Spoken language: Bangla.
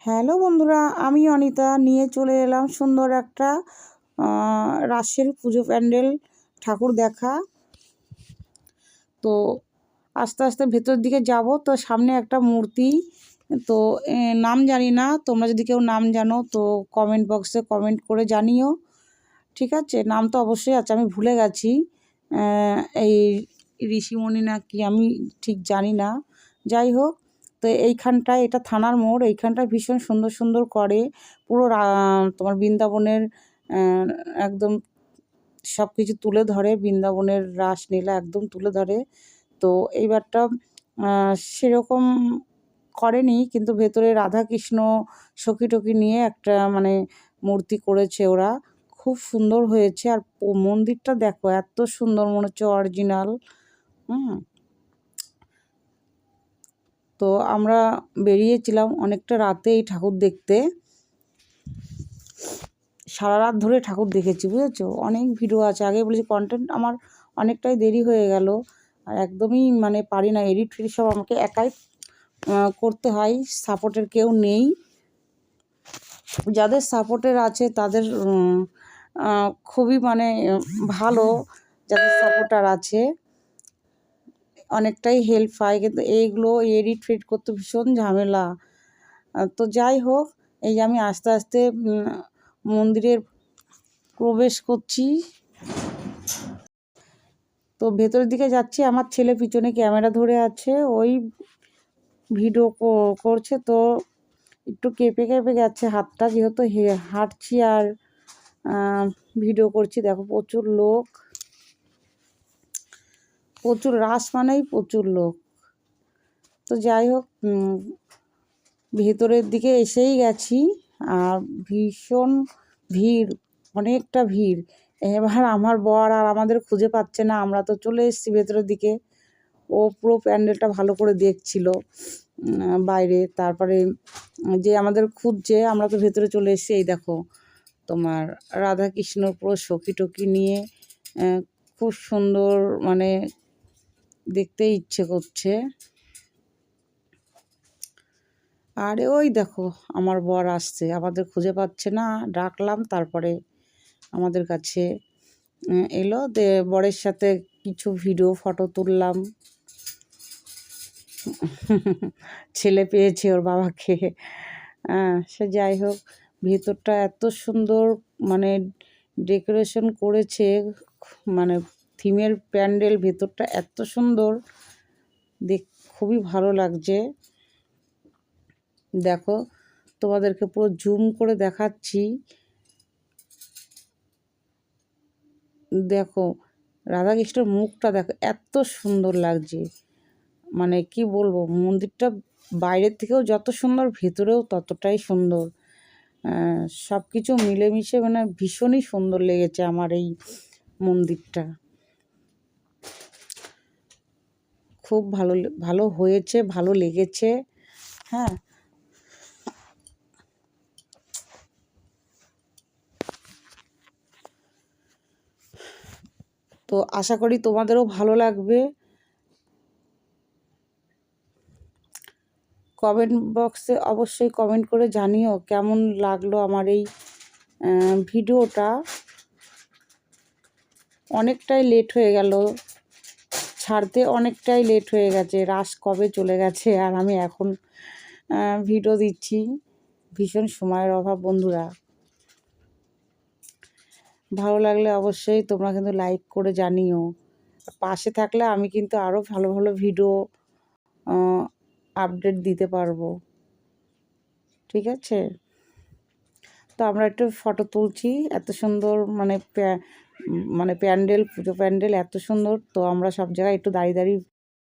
হ্যালো বন্ধুরা, আমি অনিতা নিয়ে চলে এলাম সুন্দর একটা রাসের পুজো প্যান্ডেল ঠাকুর দেখা। তো আস্তে আস্তে ভেতর দিকে যাব, তো সামনে একটা মূর্তি। তো নাম জানি না, তোমরা যদি কেউ নাম জানো তো কমেন্ট বক্সে কমেন্ট করে জানিও, ঠিক আছে? নাম তো অবশ্যই আছে, আমি ভুলে গেছি। এই ঋষিমণি না কি আমি ঠিক জানি না, যাই হোক। তো এইখানটায়, এটা থানার মোড়, এইখানটায় ভীষণ সুন্দর সুন্দর করে পুরো তোমার বৃন্দাবনের একদম সব কিছু তুলে ধরে, বৃন্দাবনের রাসলীলা একদম তুলে ধরে। তো এইবারটা সেরকম করেনি, কিন্তু ভেতরে রাধাকৃষ্ণ সখী টখী নিয়ে একটা মানে মূর্তি করেছে ওরা, খুব সুন্দর হয়েছে। আর মন্দিরটা দেখো এত সুন্দর, মনে হচ্ছে অরিজিনাল। তো আমরা বেরিয়েছিলাম অনেকটা রাতে এই ঠাকুর দেখতে, সারা রাত ধরে ঠাকুর দেখেছি, বুঝেছো? অনেক ভিডিও আছে, আগে বলেছি কন্টেন্ট আমার অনেকটাই দেরি হয়ে গেল, আর একদমই মানে পারি না, এডিট ফেডিট সব আমাকে একাই করতে হয়, সাপোর্টের কেউ নেই। যাদের সাপোর্টের আছে তাদের খুবই মানে ভালো, যাদের সাপোর্টার আছে অনেকটাই হেল্প হয়, কিন্তু এইগুলো এডিট ফেডিট করতে ভীষণ ঝামেলা। তো যাই হোক, এই যে আমি আস্তে আস্তে মন্দিরের প্রবেশ করছি, তো ভেতরের দিকে যাচ্ছি। আমার ছেলে পিছনে ক্যামেরা ধরে আছে, ওই ভিডিও করছে, তো একটু কেঁপে কেঁপে গেছে হাতটা, যেহেতু হাঁটছি আর ভিডিও করছি। দেখো প্রচুর লোক, প্রচুর রাস মানেই প্রচুর লোক। তো যাই হোক, ভেতরের দিকে এসেই গেছি, আর ভীষণ ভিড়, অনেকটা ভিড়। এবার আমার বর আর আমাদের খুঁজে পাচ্ছে না, আমরা তো চলে এসেছি ভেতরের দিকে। ও পুরো প্যান্ডেলটা ভালো করে দেখছিল বাইরে, তারপরে যে আমাদের খুঁজছে, আমরা তো ভেতরে চলে এসেছি। এই দেখো তোমার রাধাকৃষ্ণ পুরো সখী টখী নিয়ে খুব সুন্দর, মানে দেখতে ইচ্ছে করছে। আর ওই দেখো আমার বর আসছে, আমাদের খুঁজে পাচ্ছে না, ডাকলাম তারপরে আমাদের কাছে এলো। বরের সাথে কিছু ভিডিও ফটো তুললাম, ছেলে পেয়েছে ওর বাবাকে। সে যাই হোক, ভেতরটা এত সুন্দর মানে ডেকোরেশন করেছে, মানে থিমের প্যান্ডেল, ভেতরটা এত সুন্দর, খুবই ভালো লাগছে। দেখো তোমাদেরকে পুরো জুম করে দেখাচ্ছি, দেখো রাধাকৃষ্ণের মুখটা দেখো এত সুন্দর লাগছে, মানে কি বলবো, মন্দিরটা বাইরের থেকেও যত সুন্দর, ভেতরেও ততটাই সুন্দর। সব কিছু মিলেমিশে মানে ভীষণই সুন্দর লেগেছে আমার এই মন্দিরটা, খুব ভালো ভালো হয়েছে, ভালো লেগেছে। হ্যাঁ, তো আশা করি তোমাদেরও ভালো লাগবে। কমেন্ট বক্সে অবশ্যই কমেন্ট করে জানিও কেমন লাগলো আমার এই ভিডিওটা। অনেকটাই লেট হয়ে গেল ছাড়তে, অনেকটাই লেট হয়ে গেছে, রাস কবে চলে গেছে আর আমি এখন ভিডিও দিচ্ছি। ভীষণ সময়ের অভাব বন্ধুরা। ভালো লাগলে অবশ্যই তোমরা কিন্তু লাইক করে জানিও, পাশে থাকলে আমি কিন্তু আরও ভালো ভালো ভিডিও আপডেট দিতে পারবো, ঠিক আছে? তো আমরা একটু ফটো তুলছি, এত সুন্দর মানে প্যান্ডেল, পুজো প্যান্ডেল এত সুন্দর। তো আমরা সব জায়গায় একটু দাঁড়িয়ে দাঁড়িয়ে